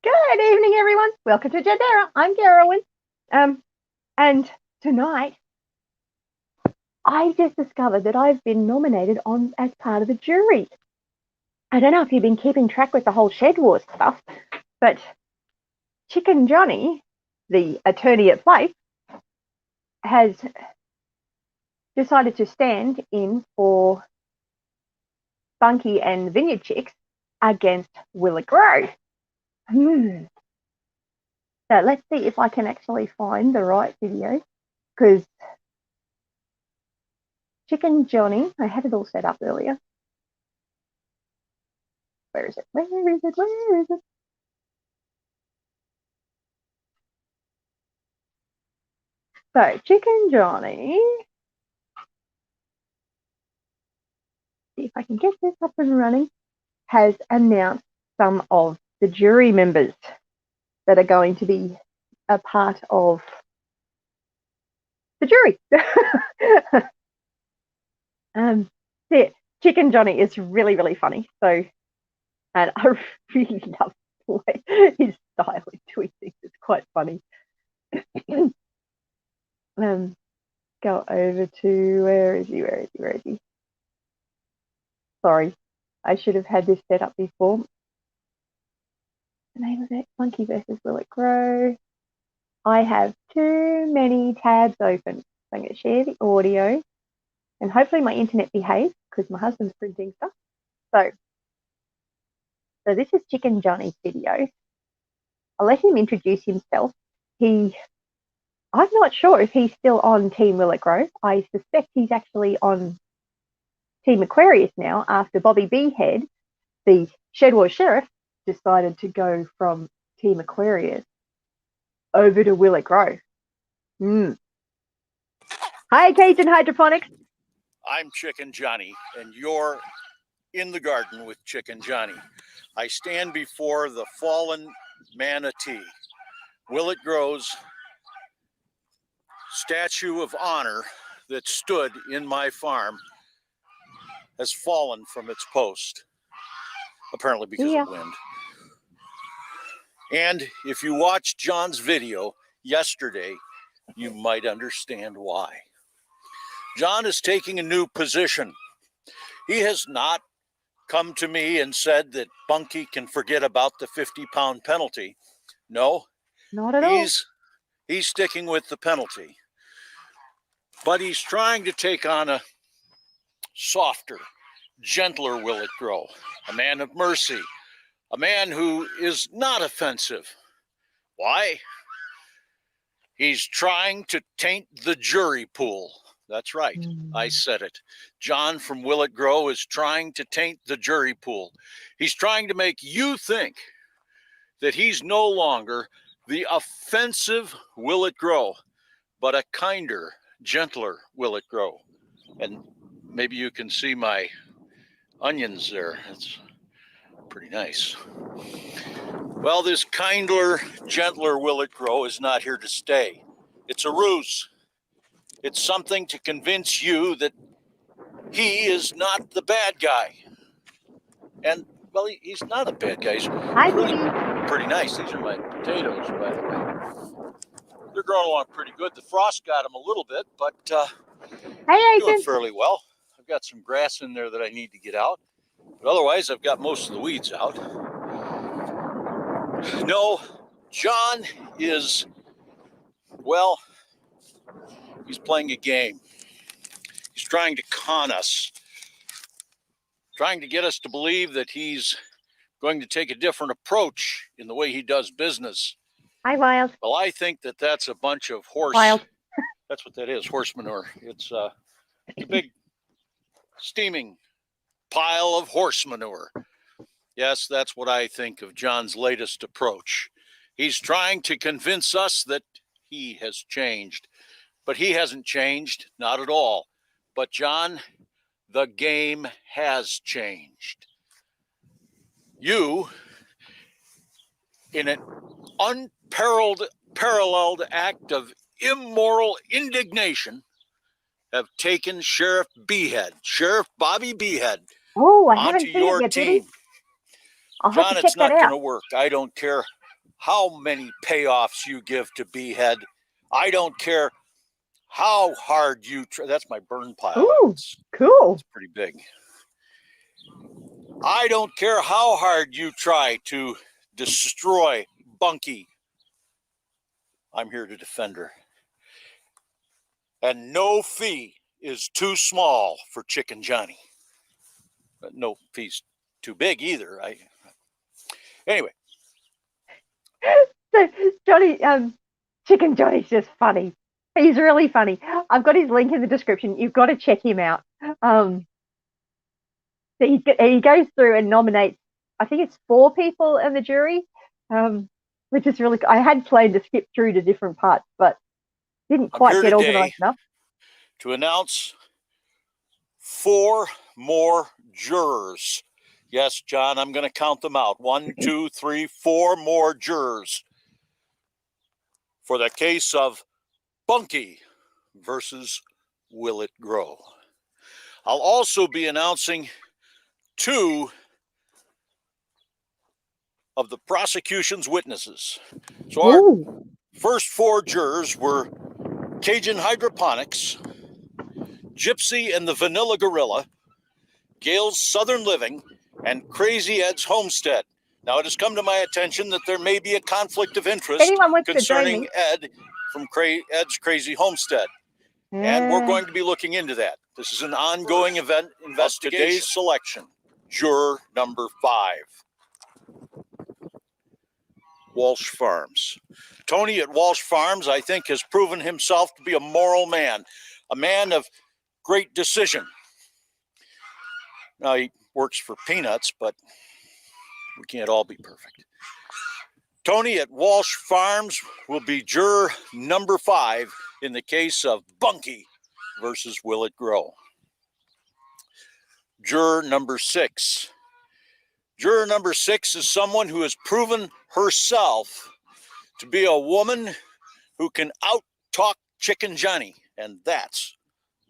Good evening, everyone. Welcome to Jadera. I'm Carolyn. And tonight, I just discovered that I've been nominated as part of the jury. I don't know if you've been keeping track with the whole SHEDWARS stuff, but Chicken Johnny, the attorney at play, has decided to stand in for Bunkie and Vineyard Chicks against Will It Grow. So let's see if I can actually find the right video, because Chicken Johnny, I had it all set up earlier. Where is it? Where is it? Where is it? So Chicken Johnny, see if I can get this up and running, has announced some of the jury members that are going to be a part of the jury. Yeah, Chicken Johnny is really, really funny. So, and I really love the way his style is doing things. It's quite funny. Go over to, where is he? Sorry, I should have had this set up before. The name of it, Bunkie versus Will It Grow. I have too many tabs open. So I'm going to share the audio, and hopefully my internet behaves because my husband's printing stuff. So this is Chicken Johnny's video. I'll let him introduce himself. I'm not sure if he's still on Team Will It Grow. I suspect he's actually on Team Aquarius now after Bobby BeeHeads, the SHEDWARS sheriff, decided to go from Team Aquarius over to Will It Grow. Hi, Cajun Hydroponics. I'm Chicken Johnny, and you're in the garden with Chicken Johnny. I stand before the fallen manatee. Will It Grow's statue of honor that stood in my farm has fallen from its post, apparently because of wind. And if you watched John's video yesterday, you might understand why. John is taking a new position. He has not come to me and said that Bunkie can forget about the 50-pound penalty. No, not at all. He's sticking with the penalty. But he's trying to take on a softer, gentler Will It Grow, a man of mercy, a man who is not offensive. Why? He's trying to taint the jury pool. That's right. I said it. John from Will It Grow is trying to taint the jury pool. He's trying to make you think that he's no longer the offensive Will It Grow, but a kinder, gentler Will It Grow. And maybe you can see my onions there. It's pretty nice. Well, this kinder, gentler Will It Grow is not here to stay. It's a ruse. It's something to convince you that he is not the bad guy. And, well, he's not a bad guy. He's really pretty nice. These are my potatoes, by the way. They're growing along pretty good. The frost got them a little bit, but doing fairly well. I've got some grass in there that I need to get out. But otherwise, I've got most of the weeds out. No, John is, well, he's playing a game. He's trying to con us, trying to get us to believe that he's going to take a different approach in the way he does business. Hi, Wild. Well, I think that that's a bunch of horse. That's what that is, horse manure. It's a big steaming pile of horse manure. Yes, that's what I think of John's latest approach. He's trying to convince us that he has changed, but he hasn't changed, not at all. But John, the game has changed. You, in an unparalleled act of immoral indignation, have taken Sheriff Bobby BeeHead, I haven't onto seen your it yet, team. John, it's not going to work. I don't care how many payoffs you give to BeeHead. I don't care how hard you try. That's my burn pile. Ooh, cool. It's pretty big. I don't care how hard you try to destroy Bunkie. I'm here to defend her. And no fee is too small for Chicken Johnny. But no fee's too big either. Anyway. So Johnny, Chicken Johnny's just funny. He's really funny. I've got his link in the description. You've got to check him out. So he goes through and nominates, I think it's 4 people in the jury, which is really. I had planned to skip through to different parts, but didn't quite get organized enough. To announce 4 more jurors. Yes, John, I'm going to count them out. 1, 2, 3, 4 more jurors for the case of Bunkie versus Will It Grow. I'll also be announcing 2 of the prosecution's witnesses. So our first 4 jurors were Cajun Hydroponics, Gypsy and the Vanilla Gorilla, Gail's Southern Living, and Crazy Ed's Homestead. Now, it has come to my attention that there may be a conflict of interest concerning Ed from Ed's Crazy Homestead. And we're going to be looking into that. This is an ongoing investigation. Today's selection, juror number 5, Walsh Farms. Tony at Walsh Farms, I think, has proven himself to be a moral man, a man of great decision. Now, he works for peanuts, but we can't all be perfect. Tony at Walsh Farms will be juror number 5 in the case of Bunkie versus Will It Grow. Juror number 6. Juror number 6 is someone who has proven herself to be a woman who can out-talk Chicken Johnny, and that's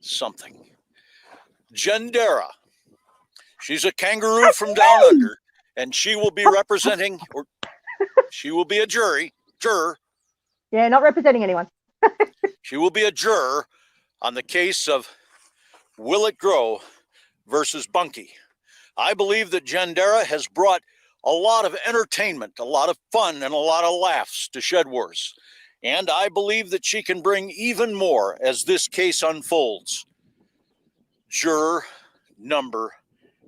something. Jendera. She's a kangaroo from Downunder, and she will be representing, or she will be a juror. Yeah, not representing anyone. She will be a juror on the case of Will It Grow versus Bunkie. I believe that Jendera has brought a lot of entertainment, a lot of fun, and a lot of laughs to SHEDWARS. And I believe that she can bring even more as this case unfolds. Juror number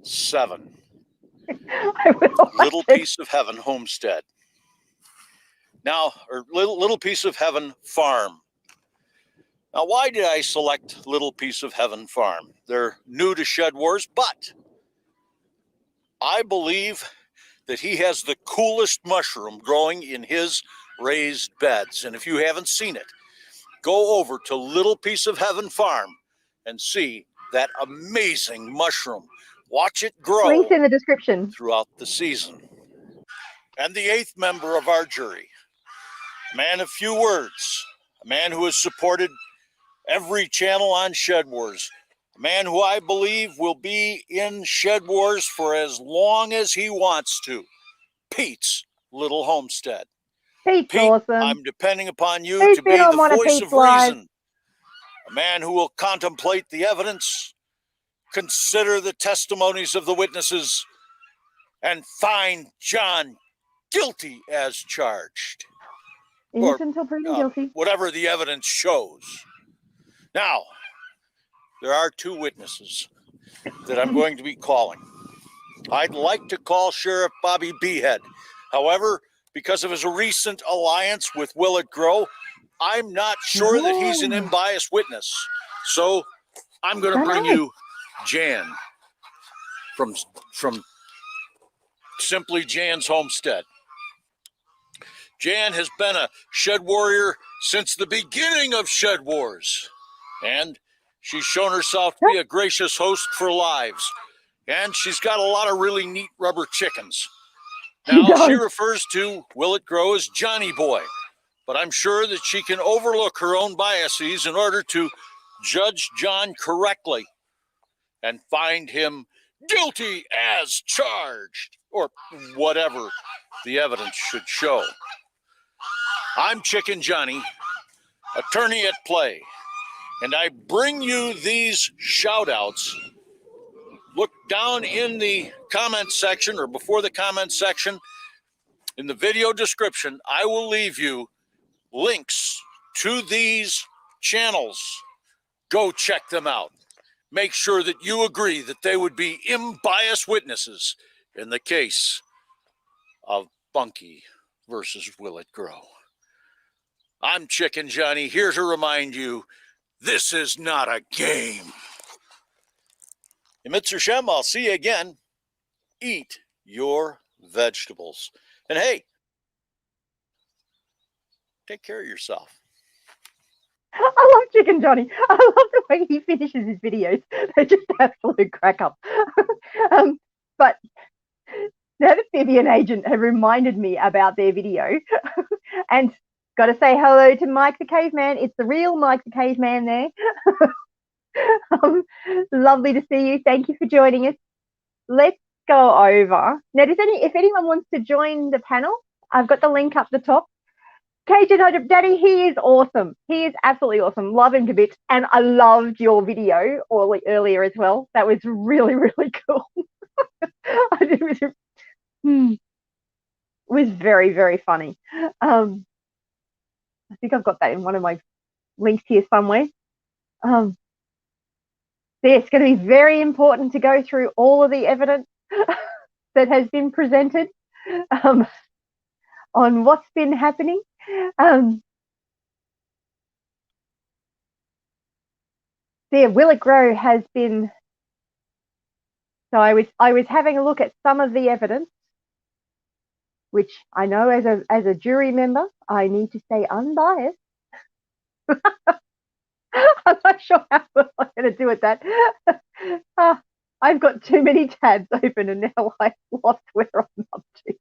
7. Little Piece of Heaven Homestead. Now, or Little Piece of Heaven Farm. Now, why did I select Little Piece of Heaven Farm? They're new to SHEDWARS, but I believe that he has the coolest mushroom growing in his raised beds. And if you haven't seen it, go over to Little Piece of Heaven Farm and see that amazing mushroom. Watch it grow. Links in the description. Throughout the season. And the 8th member of our jury, a man of few words, a man who has supported every channel on SHEDWARS, a man who I believe will be in SHEDWARS for as long as he wants to, Pete's Little Homestead. Pete's Pete, awesome. I'm depending upon you to be the voice of reason, a man who will contemplate the evidence, consider the testimonies of the witnesses, and find John guilty as charged. Innocent until proven guilty. Whatever the evidence shows. Now, there are 2 witnesses that I'm going to be calling. I'd like to call Sheriff Bobby BeeHead. However, because of his recent alliance with Will It Grow, I'm not sure that he's an unbiased witness. So I'm going to bring you Jan from Simply Jan's Homestead. Jan has been a shed warrior since the beginning of SHEDWARS, and she's shown herself to be a gracious host for lives, and she's got a lot of really neat rubber chickens. Now, she refers to Will It Grow as Johnny Boy, but I'm sure that she can overlook her own biases in order to judge John correctly and find him guilty as charged, or whatever the evidence should show. I'm Chicken Johnny, attorney at play, and I bring you these shout outs. Look down in the comment section or before the comment section in the video description. I will leave you links to these channels. Go check them out. Make sure that you agree that they would be unbiased witnesses in the case of Bunkie versus Will It Grow. I'm Chicken Johnny, here to remind you, this is not a game. Mr. Shem, I'll see you again. Eat your vegetables. And hey, take care of yourself. I love Chicken Johnny. I love the way he finishes his videos. They're just absolute crack up. But now the Vivian agent have reminded me about their video. And got to say hello to Mike the Caveman. It's the real Mike the Caveman there. Lovely to see you. Thank you for joining us. Let's go over. Now, if anyone wants to join the panel, I've got the link up the top. Cajun Hydroponics, Daddy, he is awesome. He is absolutely awesome. Love him to bits. And I loved your video earlier as well. That was really, really cool. It was very, very funny. I think I've got that in one of my links here somewhere. It's going to be very important to go through all of the evidence that has been presented on what's been happening. Will It Grow has been. So I was having a look at some of the evidence, which I know as a jury member I need to stay unbiased. I'm not sure how well I'm going to do with that. I've got too many tabs open and now I've lost where I'm up to.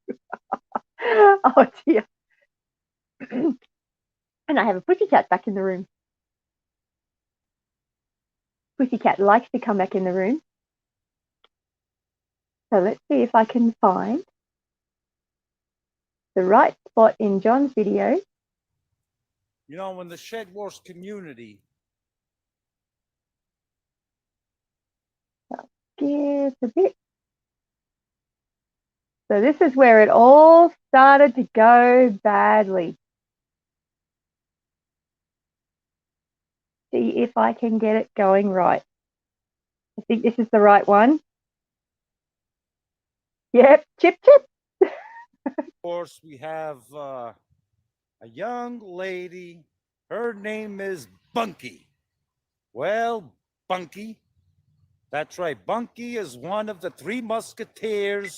Oh dear. And I have a pussycat back in the room. Pussycat likes to come back in the room. So let's see if I can find the right spot in John's video. You know, when the SHEDWARS community. Give a bit. So this is where it all started to go badly. See if I can get it going right. I think this is the right one. Yep, chip, chip. Of course, we have a young lady. Her name is Bunkie. Well, Bunkie. That's right. Bunkie is one of the three musketeers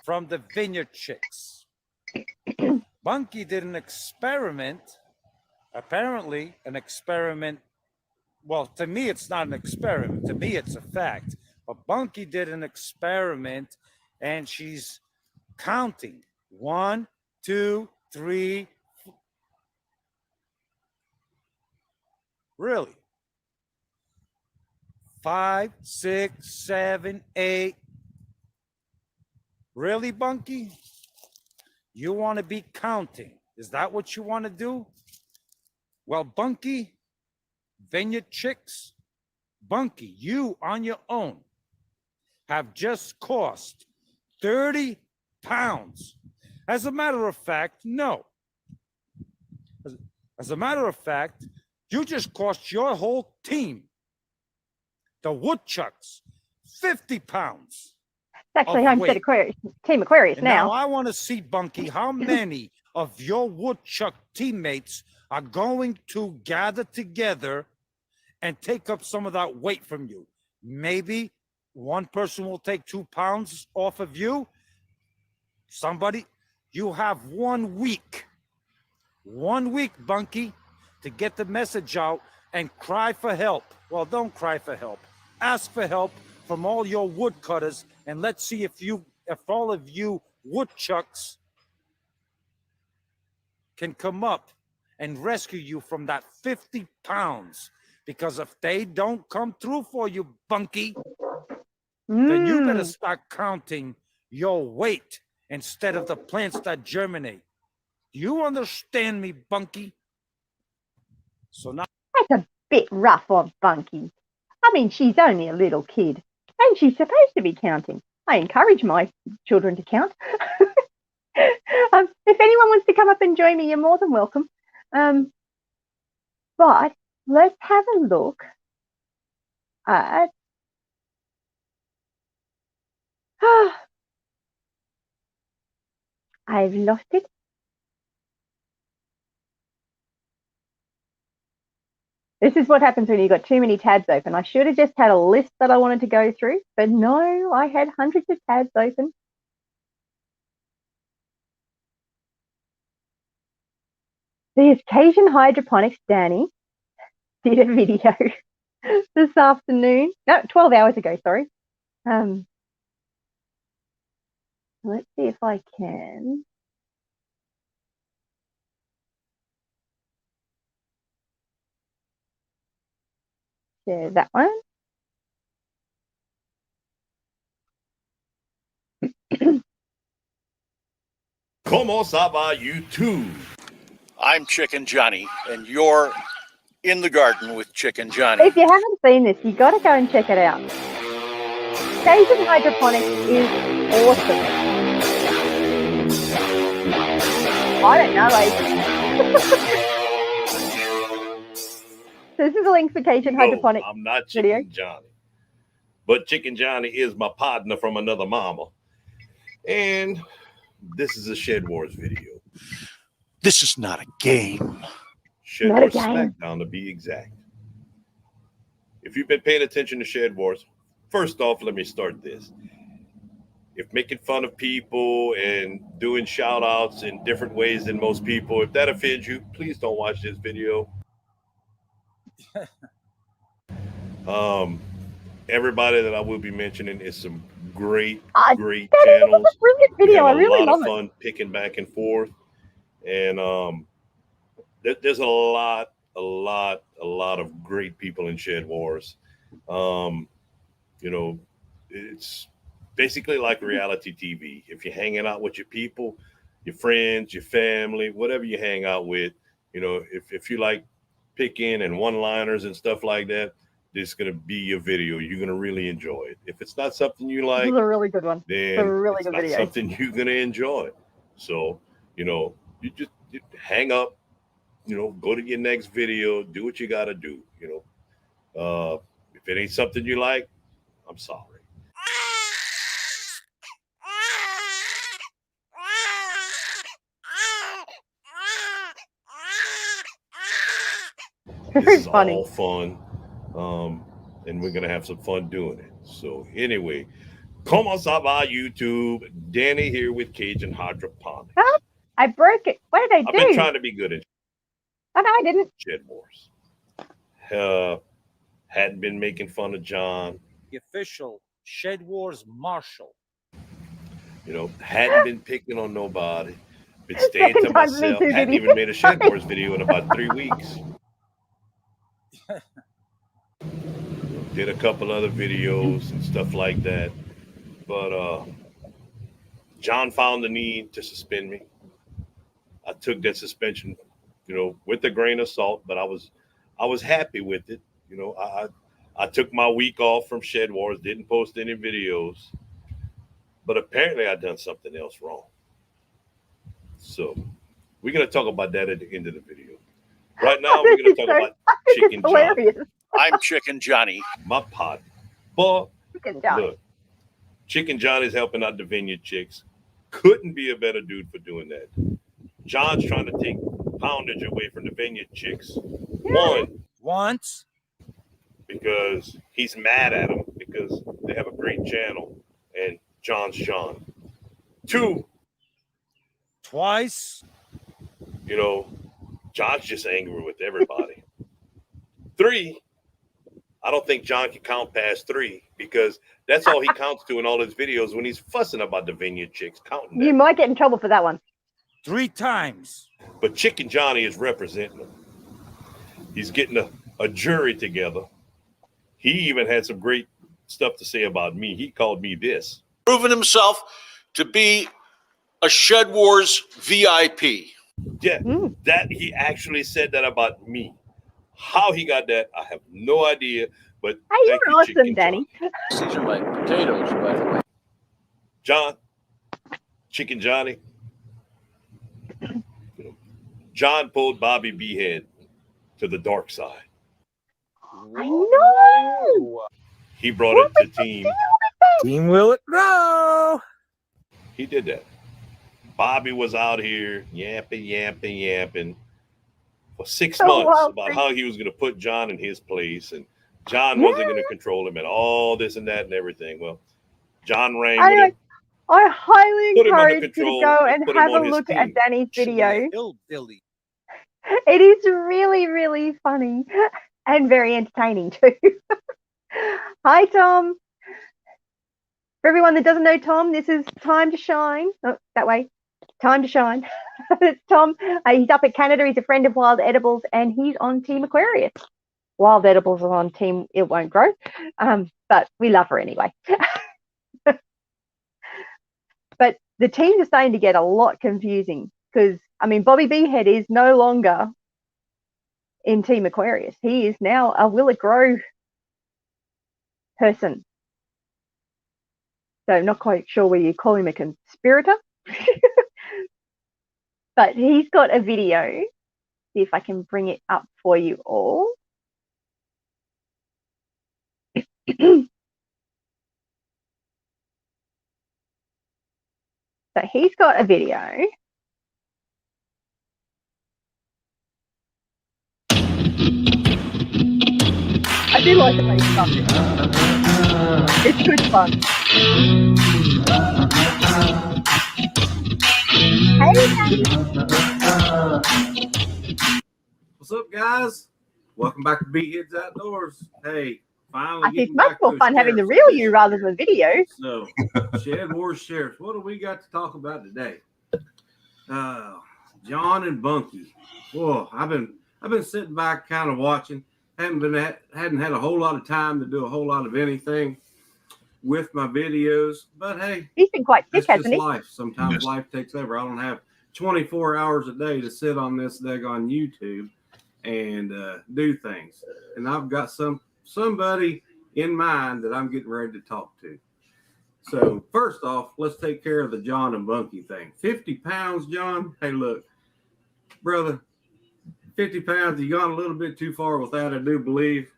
from the Vineyard Chicks. Bunkie did an experiment. Apparently, an experiment. Well, to me, it's not an experiment. To me, it's a fact. But Bunkie did an experiment, and she's counting 1, 2, 3. Really? 5, 6, 7, 8. Really, Bunkie? You want to be counting? Is that what you want to do? Well, Bunkie, Vineyard Chicks, Bunkie, you on your own have just cost 30 pounds. As a matter of fact, no. As a matter of fact, you just cost your whole team, the Woodchucks, 50 pounds. It's actually Homestead Aquarius, Team Aquarius now. Now I want to see, Bunkie, how many of your Woodchuck teammates are going to gather together and take up some of that weight from you. Maybe one person will take 2 pounds off of you. Somebody, you have 1 week. 1 week, Bunkie, to get the message out and cry for help. Well, don't cry for help. Ask for help from all your woodcutters, and let's see if all of you woodchucks can come up and rescue you from that 50 pounds. Because if they don't come through for you, Bunkie, then you better start counting your weight instead of the plants that germinate. Do you understand me, Bunkie? So now That's a bit rough on Bunkie. I mean, she's only a little kid, and she's supposed to be counting. I encourage my children to count. If anyone wants to come up and join me, you're more than welcome. But let's have a look at I've lost it. This is what happens when you've got too many tabs open. I should have just had a list that I wanted to go through, but no, I had hundreds of tabs open. There's Cajun Hydroponics, Danny, did a video this afternoon. No, 12 hours ago, sorry. Let's see if I can. Share that one. ¿Cómo estaba YouTube? I'm Chicken Johnny, and you're in the garden with Chicken Johnny. If you haven't seen this, you got to go and check it out. Cajun Hydroponics is awesome. I don't know, So this is a link for Cajun Hydroponics. I'm not Chicken Johnny, but Chicken Johnny is my partner from another mama. And this is a Shed Wars video. This is not a game. Shed Wars Smackdown to be exact. If you've been paying attention to Shed Wars, first off, let me start this. If making fun of people and doing shout outs in different ways than most people, if that offends you, please don't watch this video. Everybody that I will be mentioning is some great channels. That's a brilliant video. I really love it. A lot of fun picking back and forth. And there's a lot of great people in Shed Wars. You know, it's basically like reality TV. If you're hanging out with your people, your friends, your family, whatever you hang out with, you know, if you like picking and one-liners and stuff like that, this is going to be your video. You're going to really enjoy it. If it's not something you like, this is a really good one. Then it's a really good not video. Something you're going to enjoy. So, you know, you hang up, you know, go to your next video, do what you got to do. You know, if it ain't something you like, I'm sorry. This is all fun. And we're gonna have some fun doing it. So anyway, ¿Cómo estaba YouTube? Danny here with Cajun Hydroponics. Huh? I broke it. What did I do? I've been trying to be good at no, I didn't. Shed Wars. Hadn't been making fun of John. the official Shed Wars Marshal. You know, hadn't been picking on nobody. Been staying to myself. Hadn't even made a Shed Wars video in about 3 weeks. Did a couple other videos and stuff like that. But John found the need to suspend me. I took that suspension, you know, with a grain of salt, but I was happy with it. You know, I took my week off from Shed Wars, didn't post any videos, but apparently I done something else wrong. So we're going to talk about that at the end of the video. Right now, we're going to talk about Chicken Johnny. I'm Chicken Johnny. My partner. But Chicken Johnny. Look, Chicken Johnny's helping out the Vineyard Chicks. Couldn't be a better dude for doing that. John's trying to take poundage away from the Vineyard Chicks. Once. Because he's mad at them because they have a great channel and John's John. 2. Twice. You know, John's just angry with everybody. 3. I don't think John can count past 3 because that's all he counts to in all his videos when he's fussing about the Vineyard Chicks. Counting You might get in trouble for that one. 3 times. But Chicken Johnny is representing them. He's getting a jury together. He even had some great stuff to say about me. He called me this. Proven himself to be a Shed Wars VIP. Yeah, that he actually said that about me. How he got that, I have no idea. But Hey, thank you're you, awesome, Chicken Danny. These are my potatoes, by the way. John, Chicken Johnny. John pulled Bobby BeeHead to the dark side. I know. He brought What it to was the team. deal with that? Team Will It Grow. He did that. Bobby was out here yapping for 6 months about how he was going to put John in his place, and John wasn't going to control him at all, this and that and everything. Well, John rang with him. I highly Put him under encourage you to control go and and put him have a on his look at team. Danny's video. Hillbilly. It is really, really funny and very entertaining too. Hi, Tom. For everyone that doesn't know Tom, this is Time to Shine. Oh, that way. Time to Shine. It's Tom. He's up at Canada. He's a friend of Wild Edibles, and he's on Team Aquarius. Wild Edibles is on Team It Won't Grow, but we love her anyway. But the teams are starting to get a lot confusing because, I mean, Bobby BeeHead is no longer in Team Aquarius. He is now a Will It Grow person. So I'm not quite sure whether you call him a conspirator. But he's got a video. See if I can bring it up for you all. So he's got a video. I do like the way he's done this. It's good fun. Hey, Danny. What's up, guys? Welcome back to BeeHeads Outdoors. Hey, finally It's getting much back more to fun having the sheriff's real you edition. rather than video. So, SHEDWARS Sheriffs, what do we got to talk about today? John and Bunkie. Whoa, I've been sitting back, kind of watching. Hadn't had a whole lot of time to do a whole lot of anything with my videos, but hey, He's been quite sick, it's hasn't just he? life. Sometimes life takes over. I don't have 24 hours a day to sit on this daggone YouTube and do things. And I've got somebody in mind that I'm getting ready to talk to. So first off, let's take care of the John and Bunkie thing. 50 pounds, John. Hey, look, brother, 50 pounds, you gone a little bit too far with that, I do believe.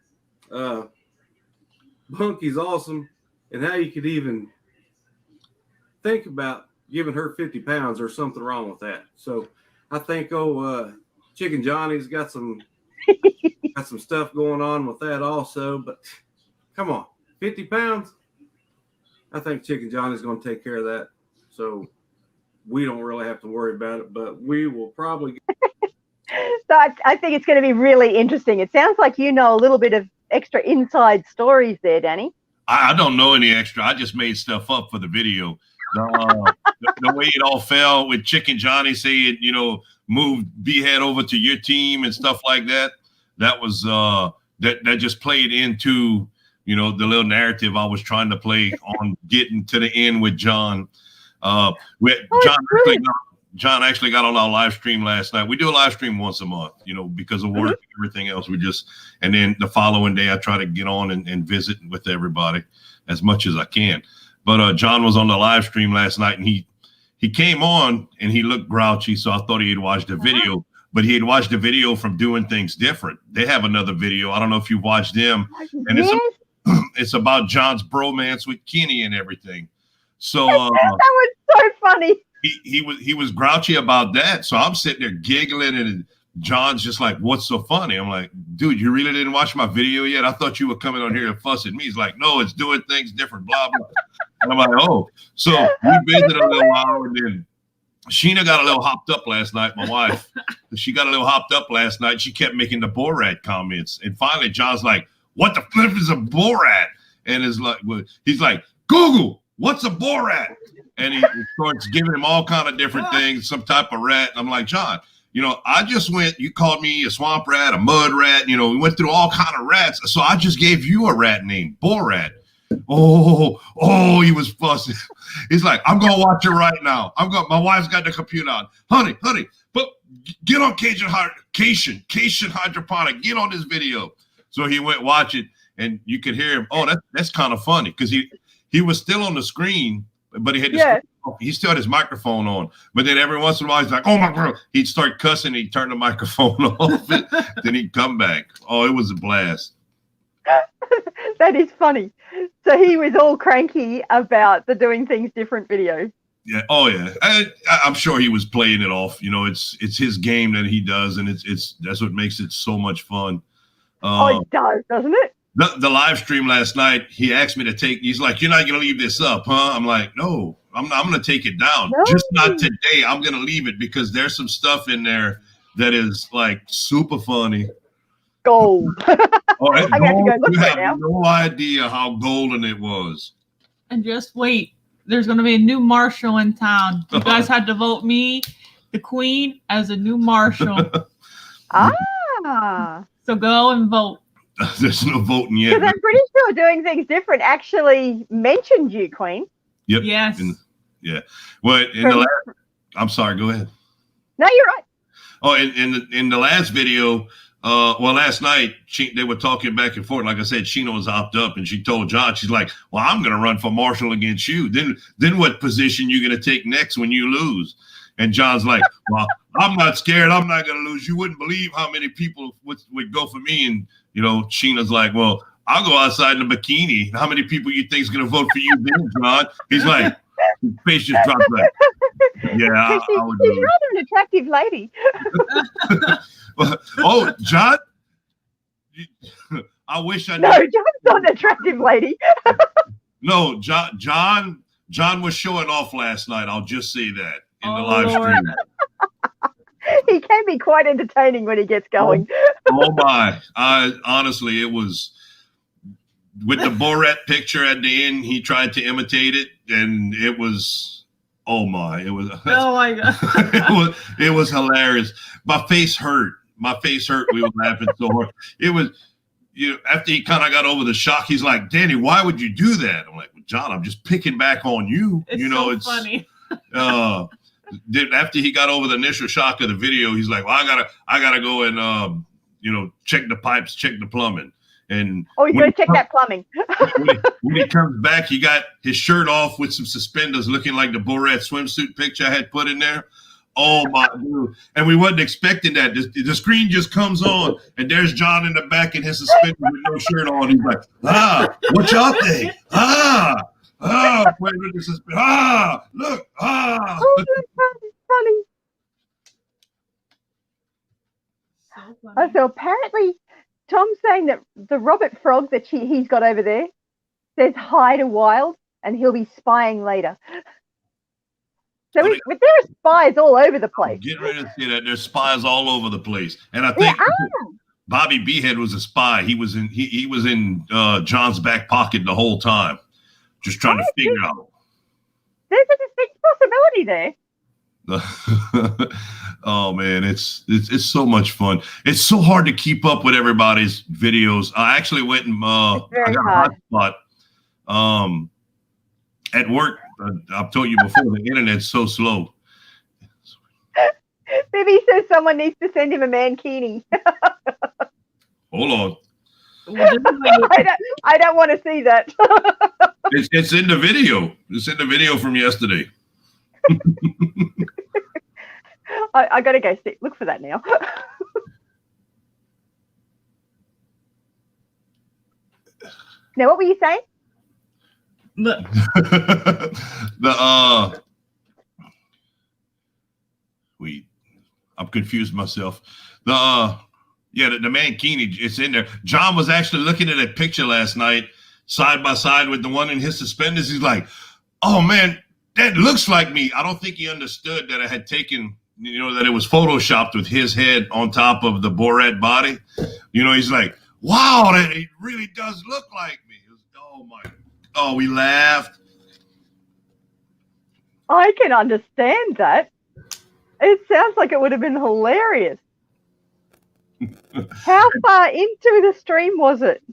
Bunkie's awesome. And how you could even think about giving her 50 pounds, there's something wrong with that. So I think, Chicken Johnny's got some stuff going on with that also. But come on, 50 pounds. I think Chicken Johnny's going to take care of that. So we don't really have to worry about it, but we will probably. So I think it's going to be really interesting. It sounds like you know a little bit of extra inside stories there, Danny. I don't know any extra. I just made stuff up for the video. The way it all fell with Chicken Johnny saying, move BeeHead over to your team and stuff like that. That was that just played into the little narrative I was trying to play on getting to the end with John. John actually got on our live stream last night. We do a live stream once a month, because of work and everything else. And then the following day I try to get on and visit with everybody as much as I can. But John was on the live stream last night, and he came on and he looked grouchy. So I thought he had watched the video, but he had watched the video from doing things different. They have another video. I don't know if you watched them. And it's about John's bromance with Kenny and everything. So that was so funny. He was grouchy about that. So I'm sitting there giggling, and John's just like, "What's so funny?" I'm like, "Dude, you really didn't watch my video yet? I thought you were coming on here to fuss at me." He's like, "No, it's doing things different, blah, blah." And I'm like, "Oh." So we visited a little while, and then Sheena got a little hopped up last night, my wife. She got a little hopped up last night. She kept making the Borat comments. And finally, John's like, "What the flip is a Borat?" And he's like, "Google, what's a Borat?" And he starts giving him all kind of different things, some type of rat. And I'm like, "John, I just you called me a swamp rat, a mud rat. We went through all kind of rats. So I just gave you a rat name, Borat." Oh, he was fussing. He's like, I'm gonna watch it right now. My wife's got the computer on. Honey, but get on Cajun Hydroponics. Get on this video. So he went watch it, and you could hear him. Oh, that's kind of funny because he was still on the screen, but he had he still had his microphone on. But then every once in a while he's like, oh my God, he'd start cussing, he'd turn the microphone off, then he'd come back. Oh, it was a blast. That is funny. So he was all cranky about the doing things different video. Yeah. Oh yeah. I'm sure he was playing it off. You know, it's his game that he does, and that's what makes it so much fun. It does, doesn't it? The live stream last night, he asked me to he's like, you're not going to leave this up, huh? I'm like, no, I'm going to take it down. No. Just not today. I'm going to leave it because there's some stuff in there that is like super funny. Gold. Oh, I got to go look you right have now. No idea how golden it was. And just wait. There's going to be a new marshal in town. You guys had to vote me, the queen, as a new marshal. So go and vote. There's no voting yet. Because I'm pretty sure doing things different actually mentioned you, Queen. Yep. Yes. Yeah. Well, in the last, I'm sorry. Go ahead. No, you're right. Oh, in the last video, last night they were talking back and forth. Like I said, Sheena was opted up, and she told John, she's like, "Well, I'm going to run for marshal against you. Then what position you going to take next when you lose?" And John's like, "Well, I'm not scared. I'm not going to lose. You wouldn't believe how many people would go for me." And you know, Sheena's like, "Well, I'll go outside in a bikini. How many people you think is going to vote for you then, John?" He's like, his face just dropped back. Yeah, she's rather an attractive lady. Oh, John, I wish I knew. No, John's not an attractive lady. No, John was showing off last night. I'll just say that in the live stream. He can be quite entertaining when he gets going. Oh my! Honestly, it was with the Borat picture at the end. He tried to imitate it, and it was oh my! It was oh my God! it was hilarious. My face hurt. We were laughing so hard. It was after he kind of got over the shock. He's like, "Danny, why would you do that?" I'm like, well, "John, I'm just picking back on you." It's funny. After he got over the initial shock of the video, he's like, "Well, I gotta go and check the pipes, check the plumbing." And he's going to check that plumbing. when he comes back, he got his shirt off with some suspenders, looking like the Borat swimsuit picture I had put in there. Oh my dude! And we wasn't expecting that. The screen just comes on, and there's John in the back in his suspenders with no shirt on. He's like, what y'all think? Wait, this is look, Oh, that's funny. So funny. So apparently, Tom's saying that the Robert Frog that he's got over there says hi to Wild, and he'll be spying later. So there are spies all over the place. Get ready to see that. There's spies all over the place, and I think Bobby BeeHead was a spy. He was in John's back pocket the whole time, just trying to figure out. There's a distinct possibility there. Oh man, it's so much fun. It's so hard to keep up with everybody's videos. I actually went and I got a hotspot at work. I've told you before, the internet's so slow. Maybe says someone needs to send him a mankini. Hold on. I don't want to see that. It's in the video. It's in the video from yesterday. I got to go look for that now. Now, what were you saying? I'm confused myself. The mankini, it's in there. John was actually looking at a picture last night, side by side with the one in his suspenders. He's like, "Oh man, that looks like me." I don't think he understood that I had taken, that it was photoshopped with his head on top of the Borat body. He's like, "Wow, that it really does look like me." Oh my. Oh, we laughed. I can understand that. It sounds like it would have been hilarious. How far into the stream was it?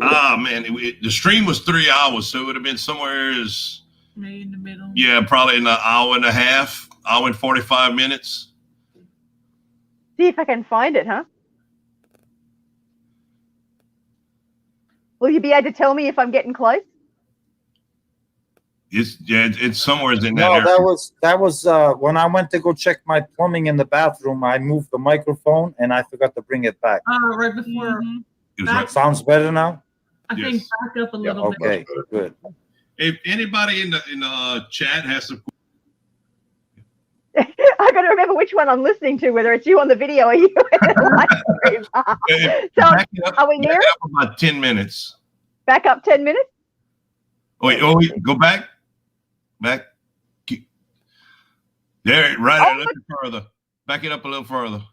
Ah, man, the stream was 3 hours, so it would have been somewhere maybe in the middle. Yeah, probably in an hour and a half, hour and 45 minutes. See if I can find it, huh? Will you be able to tell me if I'm getting close? It's somewhere in that No, area. that was when I went to go check my plumbing in the bathroom. I moved the microphone and I forgot to bring it back. Right before. It was right. Sounds better now. I think back up a little bit. Okay, good. If anybody in the chat has some, I got to remember which one I'm listening to, whether it's you on the video or you in the live stream. So, are we near? About 10 minutes. Back up 10 minutes? Wait, go back. Back. There, right a little further. Back it up a little further. A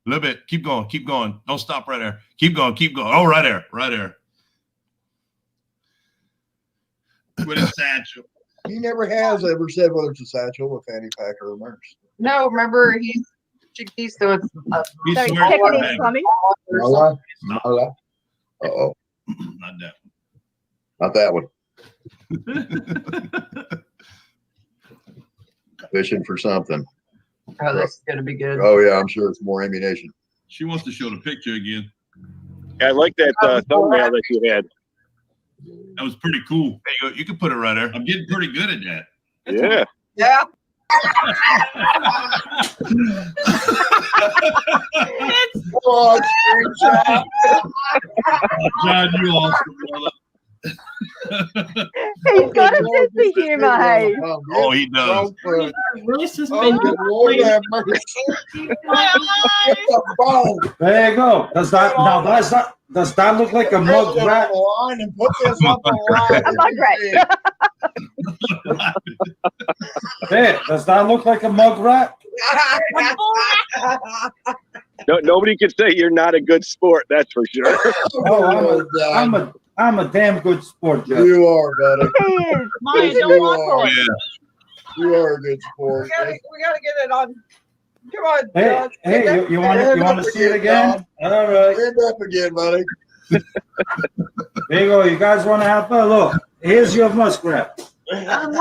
little bit. Keep going. Keep going. Don't stop right there. Keep going. Keep going. Oh, right there. Right there. With a satchel. He never has ever said whether it's a satchel, a fanny pack, or a nurse. No, remember he's doing. He's So swearing checking back. his plumbing. Uh-oh. Not that. Not that one. Fishing for something. Oh, this is gonna be good. Oh yeah, I'm sure it's more ammunition. She wants to show the picture again. I like that thumbnail that you had. That was pretty cool. There you go. You can put it right there. I'm getting pretty good at that. Yeah. Yeah. Oh, John, you awesome, brother. He's got a sense of humor, hey. Oh, he does. Really Oh, suspended. good Lord have mercy. There you go. Does that look like a mug rat? Line and put this up the line. A mug rat. Hey, does that look like a mug rat? No, nobody can say you're not a good sport. That's for sure. Oh, I'm a damn good sport, Jeff. You are, buddy. He is. Mine He's a don't good want sport. Yeah. You are a good sport. We gotta get it on. Come on, Hey, John. hey, you want to see it again? All right. Stand up again, buddy. There you go. You guys want to have fun? Look, here's your muskrat. And the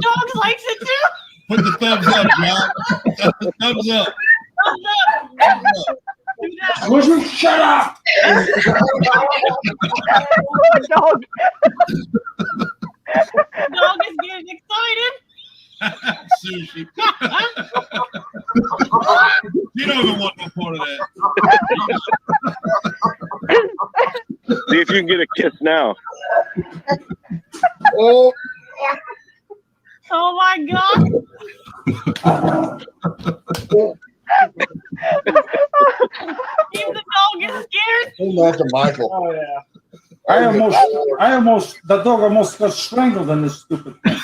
dog likes it too. Put the thumbs up, John. Thumbs up. Thumbs up. Do that. Would you shut up? Poor dog. Dog is getting excited. Sushi. You don't even want no part of that. See if you can get a kiss now. Oh, Oh my God. Even the dog is scared. that's a Michael. Oh yeah. The dog almost got strangled in this stupid thing.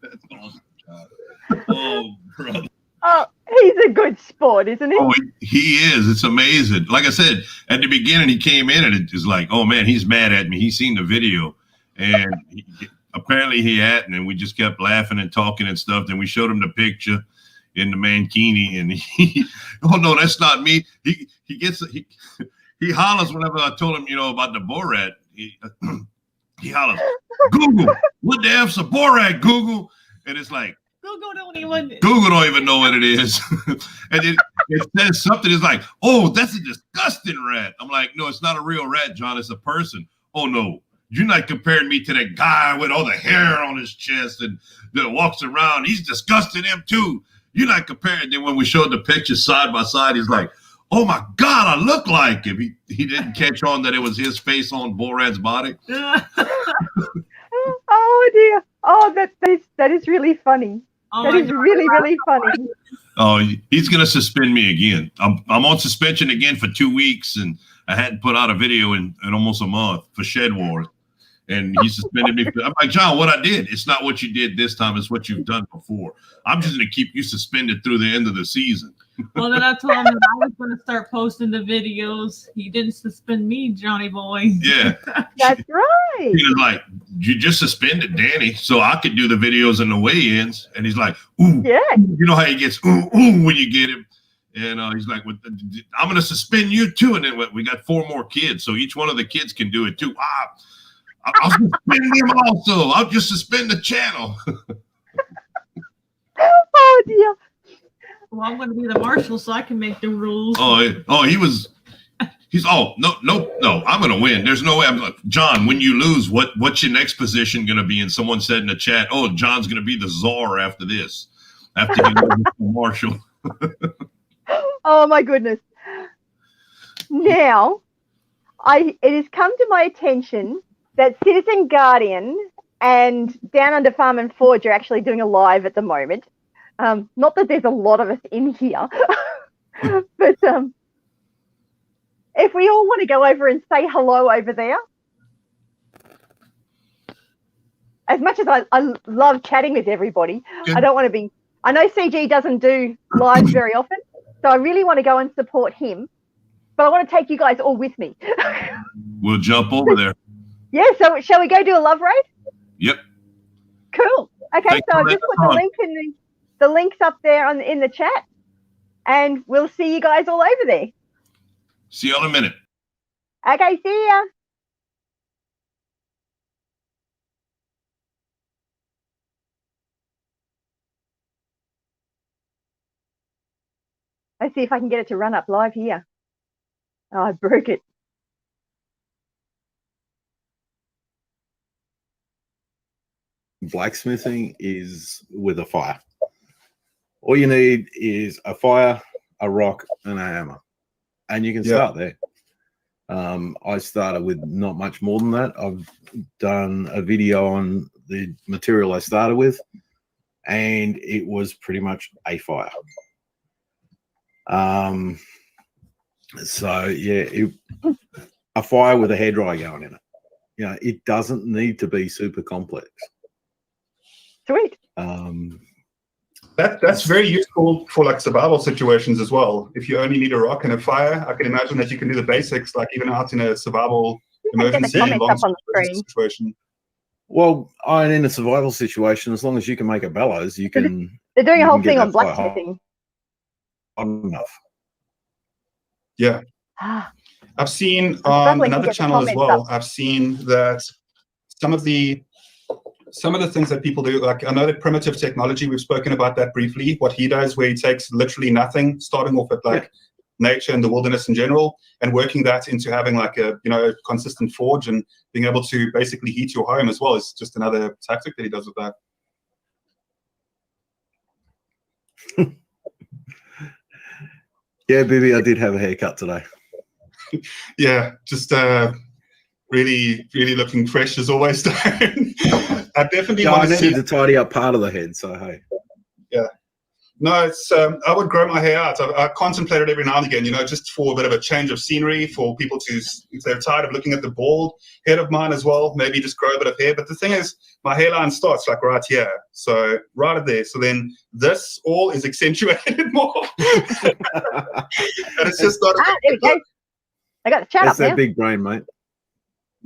That's awesome, John. Oh, brother. Oh, he's a good sport, isn't he? Oh, he is. It's amazing. Like I said, at the beginning, he came in and it was like, oh, man, he's mad at me. He's seen the video. And apparently he hadn't. And we just kept laughing and talking and stuff. Then we showed him the picture in the mankini. And he, oh, no, that's not me. He hollers whenever I told him, about the Borat. He hollers, Google, what the F's a Borat, Google? And it's like, Google don't even know what it is. And it says something. It's like, oh, that's a disgusting rat. I'm like, no, it's not a real rat, John. It's a person. Oh, no. You're not comparing me to that guy with all the hair on his chest and that walks around. He's disgusting him, too. You're not comparing. Then when we showed the pictures side by side, he's like, oh, my God, I look like him. He didn't catch on that it was his face on Borat's body. Oh, dear. Oh, that is really funny. That is really, really funny. Oh, he's going to suspend me again. I'm on suspension again for 2 weeks, and I hadn't put out a video in almost a month for SHEDWARS. And he suspended me. I'm like, John, what I did, it's not what you did this time. It's what you've done before. I'm just going to keep you suspended through the end of the season. Well, then I told him that I was going to start posting the videos. He didn't suspend me, Johnny boy. Yeah. That's right. He was like, you just suspended Danny so I could do the videos and the weigh-ins. And he's like, ooh, Yeah. you know how he gets ooh, ooh when you get him. And he's like, well, I'm going to suspend you too. And then we got 4 more kids. So each one of the kids can do it too. I'll suspend him also. I'll just suspend the channel. Oh, dear. Well, I'm going to be the marshal so I can make the rules. He's no, I'm going to win. There's no way. I'm like, John, when you lose, what's your next position going to be? And someone said in the chat, oh, John's going to be the czar after this, after he loses the marshal. Oh, my goodness. Now, it has come to my attention that Citizen Guardian and Downunder Farm and Forge are actually doing a live at the moment. Not that there's a lot of us in here, but if we all want to go over and say hello over there. As much as I love chatting with everybody, I don't want to be... I know CG doesn't do lives very often, so I really want to go and support him, but I want to take you guys all with me. We'll jump over there. Yeah, so shall we go do a love raid? Yep. Cool. Okay, so I've just put the link in the links up there in the chat, and we'll see you guys all over there. See you in a minute. Okay, see ya. Let's see if I can get it to run up live here. Oh, I broke it. Blacksmithing is with a fire. All you need is a fire, a rock, and a hammer, and you can start there. I started with not much more than that. I've done a video on the material I started with, and it was pretty much a fire. So yeah, a fire with a hairdryer going in it. You know, it doesn't need to be super complex. Sweet. That's very useful for like survival situations as well. If you only need a rock and a fire, I can imagine that you can do the basics, like even out in a survival emergency situation. Well, in a survival situation, as long as you can make a bellows, you can. They're doing a whole thing on blacksmithing. Enough. Yeah. I've seen on another channel as well, I've seen that some of the things that people do, like I know that primitive technology, we've spoken about that briefly, what he does where he takes literally nothing, starting off at like nature and the wilderness in general, and working that into having like a, a consistent forge and being able to basically heat your home as well is just another tactic that he does with that. Yeah, baby, I did have a haircut today. Yeah, just really, really looking fresh as always. I definitely want to see to tidy up part of the head, so hey. Yeah. No, it's I would grow my hair out. I contemplate it every now and again, just for a bit of a change of scenery, for people to, if they're tired of looking at the bald head of mine as well, maybe just grow a bit of hair. But the thing is, my hairline starts like right here, so right there. So then this all is accentuated more. And it's just not. There we go. I got the chat That's up that now. big brain, mate.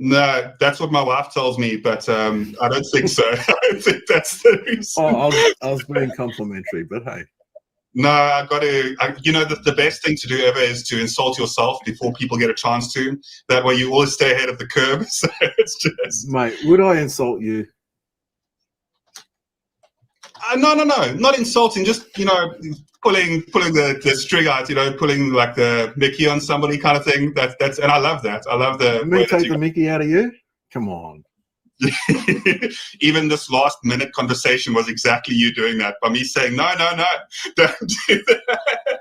No, that's what my wife tells me, but I don't think so. I don't think that's the reason. Oh, I was being complimentary, but hey. No, I got to. The best thing to do ever is to insult yourself before people get a chance to. That way, you always stay ahead of the curve. So it's just, mate. Would I insult you? No, not insulting. Just pulling the string out. Pulling like the Mickey on somebody kind of thing. That's and I love that. I love the. Me take the Mickey out of you? Come on. Even this last minute conversation was exactly you doing that by me saying no, don't do that.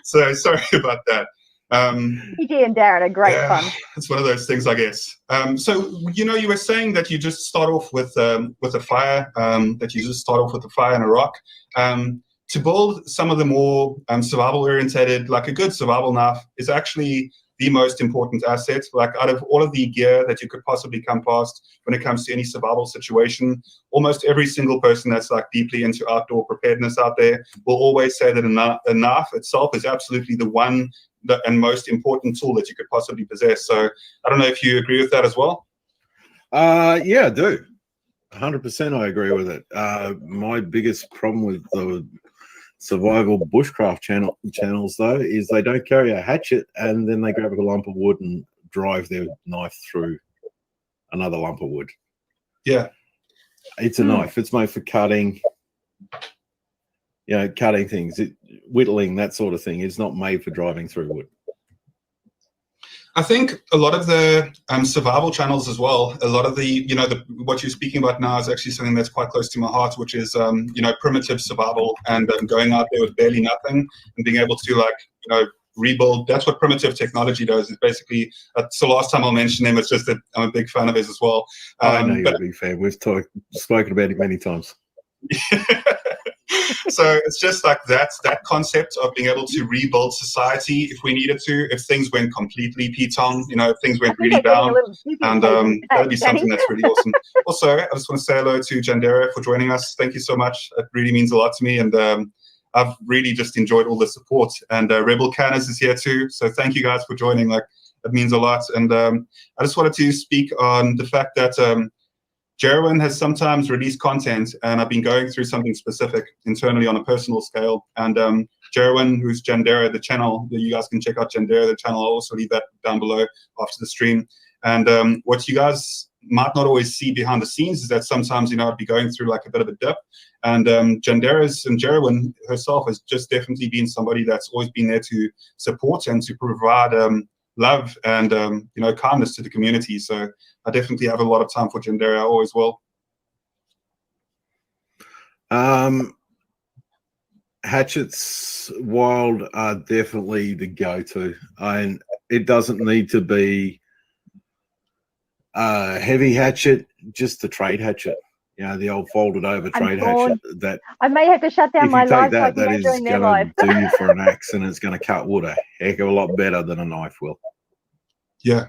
So sorry about that. PG and Darren are great fun. It's one of those things, I guess. So you were saying that you just start off with a fire. That you just start off with a fire and a rock. To build some of the more survival orientated, like a good survival knife, is actually the most important asset. Like out of all of the gear that you could possibly come past when it comes to any survival situation, almost every single person that's like deeply into outdoor preparedness out there will always say that a knife itself is absolutely the one and most important tool that you could possibly possess. So I don't know if you agree with that as well. Yeah, I do. 100% I agree with it. My biggest problem with the survival bushcraft channels, though, is they don't carry a hatchet and then they grab a lump of wood and drive their knife through another lump of wood. Yeah. It's a knife. It's made for cutting, cutting things, whittling, that sort of thing. It's not made for driving through wood. I think a lot of the survival channels as well, a lot of the, what you're speaking about now is actually something that's quite close to my heart, which is, primitive survival and going out there with barely nothing and being able to rebuild. That's what primitive technology does. Is basically, so last time I'll mention him, it's just that I'm a big fan of his as well. I know you're a big fan. We've spoken about it many times. So it's just like that concept of being able to rebuild society if we needed to, if things went completely pitong, if things went really down, and that'd be something that's really awesome. Also, I just want to say hello to Jandera for joining us. Thank you so much. It really means a lot to me, and I've really just enjoyed all the support. And Rebel Canners is here too, so thank you guys for joining. It means a lot. And I just wanted to speak on the fact that Jerwin has sometimes released content, and I've been going through something specific internally on a personal scale. And Jerwin, who's Jandera, the channel, you guys can check out Jandera, the channel. I'll also leave that down below after the stream. And what you guys might not always see behind the scenes is that sometimes, I'd be going through a bit of a dip. And Jandera's and Jerwin herself has just definitely been somebody that's always been there to support and to provide love and kindness to the community. So I definitely have a lot of time for Jandera. I always will. Hatchets wild are definitely the go-to, and it doesn't need to be a heavy hatchet, just the trade hatchet. The old folded over trade hatchet. That I may have to shut down my live. That is going to do you for an axe, and it's going to cut wood a heck of a lot better than a knife will. Yeah.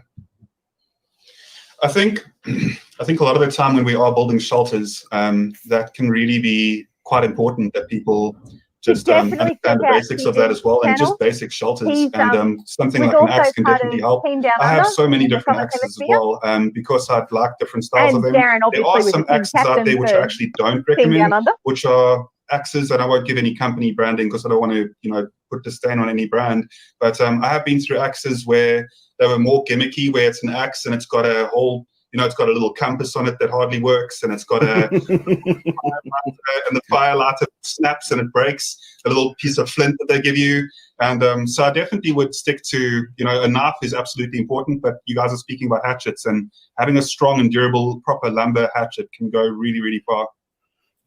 I think a lot of the time when we are building shelters, that can really be quite important that people just understand the basics of that as well, and just basic shelters. And something like an axe can definitely help. I have so many different axes as well, because I like different styles of them. There are some axes out there which I actually don't recommend, which are axes, and I won't give any company branding because I don't want to, put the stain on any brand. But I have been through axes where they were more gimmicky, where it's an axe and it's got a whole, it's got a little compass on it that hardly works, and it's got a and the fire lighter snaps and it breaks, a little piece of flint that they give you. And so I definitely would stick to, a knife is absolutely important, but you guys are speaking about hatchets, and having a strong and durable proper lumber hatchet can go really, really far.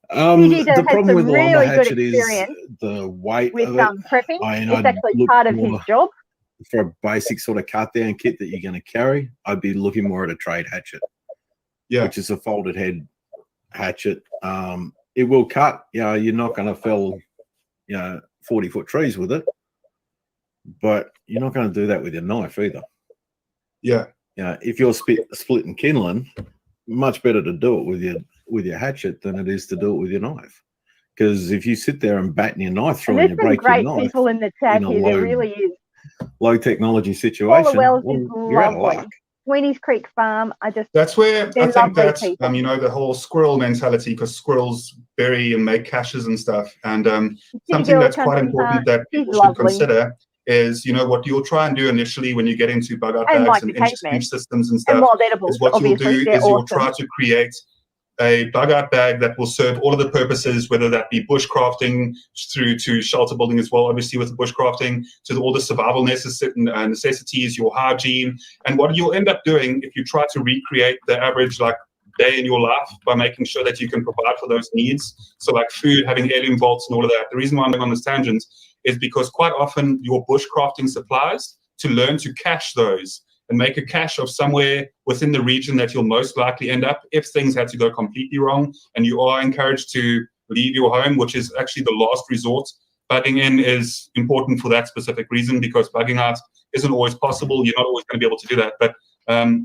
The problem with the lumber hatchet is the weight with of it. Prepping. It's actually part of his job. For a basic sort of cut down kit that you're going to carry, I'd be looking more at a trade hatchet, which is a folded head hatchet. It will cut. You're not going to fell 40-foot trees with it, but you're not going to do that with your knife either. If you're splitting kindling, much better to do it with your hatchet than it is to do it with your knife, because if you sit there and batten your knife through and you break your knife, great people in the chat here. There really is. Low technology situation, you're out of luck. Sweeney's Creek Farm, that's where I think that the whole squirrel mentality, because squirrels bury and make caches and stuff, and something that's quite important that people should consider is what you'll try and do initially when you get into bug out bags and inch systems and stuff, is what you'll do is you'll try to create a bug out bag that will serve all of the purposes, whether that be bushcrafting through to shelter building as well, obviously with the bushcrafting, to all the survival necessities, your hygiene. And what you'll end up doing if you try to recreate the average day in your life by making sure that you can provide for those needs. So food, having heirloom vaults and all of that. The reason why I'm going on this tangent is because quite often your bushcrafting supplies, to learn to cache those and make a cache of somewhere within the region that you'll most likely end up if things had to go completely wrong, and you are encouraged to leave your home, which is actually the last resort. Bugging in is important for that specific reason, because bugging out isn't always possible. You're not always going to be able to do that. But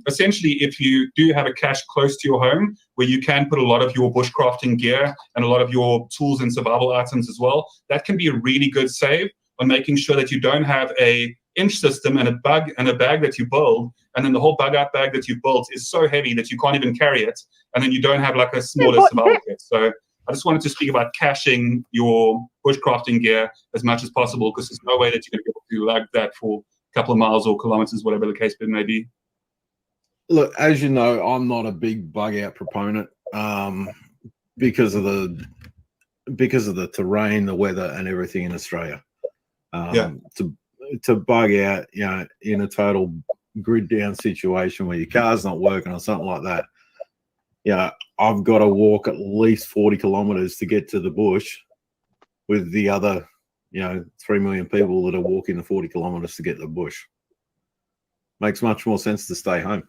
essentially, if you do have a cache close to your home where you can put a lot of your bushcrafting gear and a lot of your tools and survival items as well, that can be a really good save on making sure that you don't have a inch system and a bag that you build and then the whole bug out bag that you've built is so heavy that you can't even carry it, and then you don't have like a smaller survival kit. So I just wanted to speak about caching your bushcrafting gear as much as possible, because there's no way that you're going to be able to lug that for a couple of miles or kilometers, whatever the case may be. Look, as you know, I'm not a big bug out proponent because of the terrain, the weather, and everything in Australia. To bug out, you know, in a total grid down situation where your car's not working or something like that, yeah, I've got to walk at least 40 kilometers to get to the bush with the other, you know, 3 million people that are walking the 40 kilometers to get to the bush. Makes much more sense to stay home.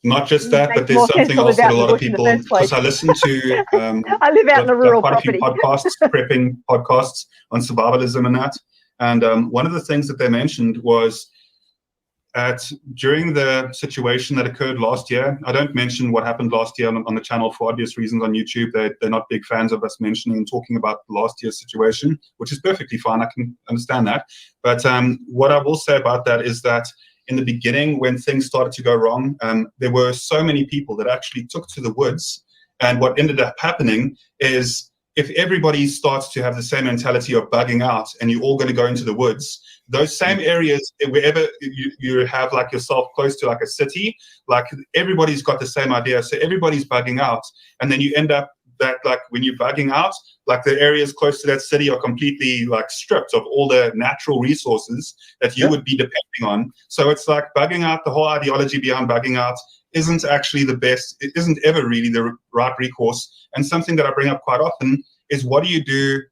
Not just that, but there's something else that a lot of people, because I listen to I live out in a rural quite property. a few podcasts, prepping podcasts on survivalism and that. And one of the things that they mentioned was during the situation that occurred last year, I don't mention what happened last year on the channel for obvious reasons on YouTube. They're not big fans of us mentioning and talking about last year's situation, which is perfectly fine. I can understand that. But what I will say about that is that in the beginning, when things started to go wrong, there were so many people that actually took to the woods. And what ended up happening is, if everybody starts to have the same mentality of bugging out and you're all going to go into the woods, those same areas, wherever you have like yourself close to like a city, like everybody's got the same idea. So everybody's bugging out. And then you end up that, like, when you're bugging out, like the areas close to that city are completely like stripped of all the natural resources that you would be depending on. So it's like bugging out, the whole ideology behind bugging out isn't actually the best. It isn't ever really the right recourse. And something that I bring up quite often is, what do you do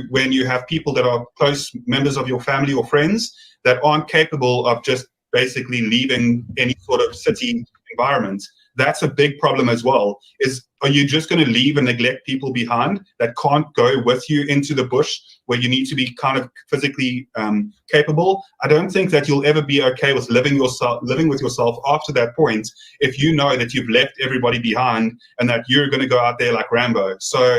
when you have people that are close members of your family or friends that aren't capable of just basically leaving any sort of city environment? That's a big problem as well. Are you just going to leave and neglect people behind that can't go with you into the bush, where you need to be kind of physically capable? I don't think that you'll ever be okay with living with yourself after that point, if you know that you've left everybody behind and that you're going to go out there like Rambo. So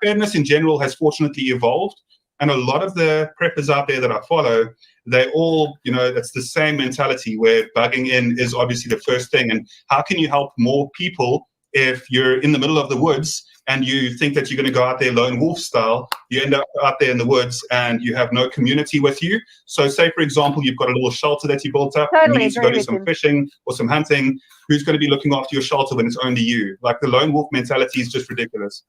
preparedness in general has fortunately evolved, and a lot of the preppers out there that I follow, they all, you know, it's the same mentality where bugging in is obviously the first thing. And how can you help more people if you're in the middle of the woods and you think that you're going to go out there lone wolf style? You end up out there in the woods and you have no community with you. So say, for example, you've got a little shelter that you built up, and you need to go do some fishing or some hunting. Who's going to be looking after your shelter when it's only you? Like, the lone wolf mentality is just ridiculous.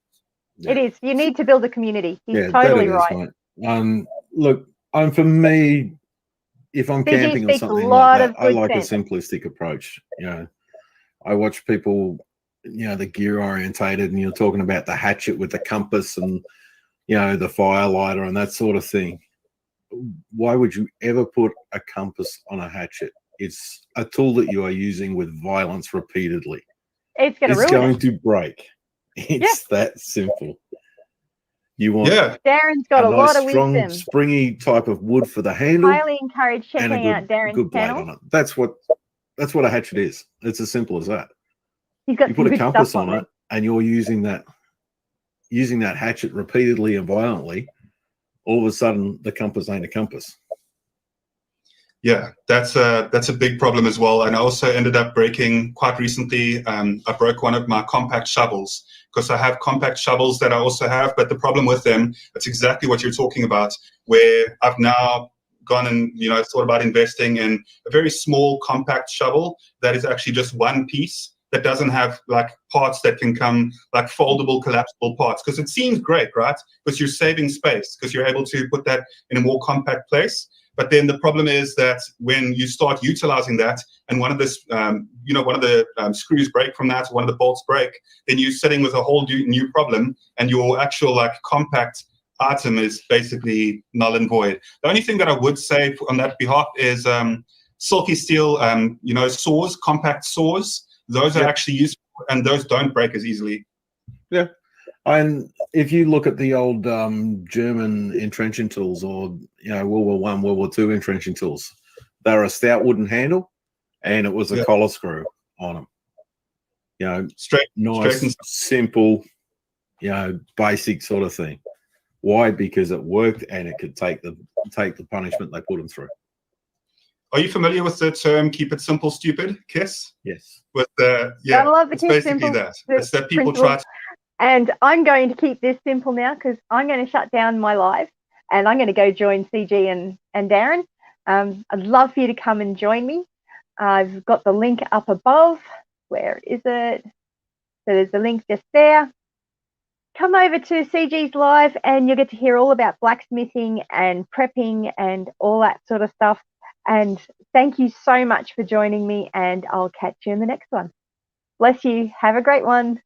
It is. You need to build a community. He's totally right. Look, for me, if I'm camping or something like that, I like a simplistic approach. You know, I watch people, you know, the gear orientated, and you're talking about the hatchet with the compass and, you know, the firelighter and that sort of thing. Why would you ever put a compass on a hatchet? It's a tool that you are using with violence repeatedly. It's going to break. It's that simple. You want Darren's got a lot of strong, wisdom. springy type of wood for the handle. Highly encourage checking out Darren's good blade channel. on it. That's what a hatchet is. It's as simple as that. You put a compass on it, and you're using that hatchet repeatedly and violently. All of a sudden, the compass ain't a compass. Yeah, that's a big problem as well. And I also ended up breaking quite recently. I broke one of my compact shovels, because I have compact shovels that I also have. But the problem with them, it's exactly what you're talking about, where I've now gone and, you know, thought about investing in a very small compact shovel that is actually just one piece, that doesn't have like parts that can come, like foldable, collapsible parts. Because it seems great, right? Because you're saving space, because you're able to put that in a more compact place. But then the problem is that when you start utilizing that, and one of the screws break from that, one of the bolts break, then you're sitting with a whole new problem, and your actual like compact item is basically null and void. The only thing that I would say on that behalf is silky steel, saws, compact saws. Those are actually useful, and those don't break as easily. Yeah. And if you look at the old German entrenching tools, or, you know, World War I, World War II entrenching tools, they're a stout wooden handle, and it was a collar screw on them. You know, straight and simple, you know, basic sort of thing. Why? Because it worked, and it could take the punishment they put them through. Are you familiar with the term "keep it simple, stupid"? KISS. Yes. With the I love the it's KISS basically simple that. It's that people principle. try to. And I'm going to keep this simple now because I'm going to shut down my live and I'm going to go join CG and Darren. I'd love for you to come and join me. I've got the link up above. Where is it? So there's the link just there. Come over to CG's live and you'll get to hear all about blacksmithing and prepping and all that sort of stuff. And thank you so much for joining me, and I'll catch you in the next one. Bless you. Have a great one.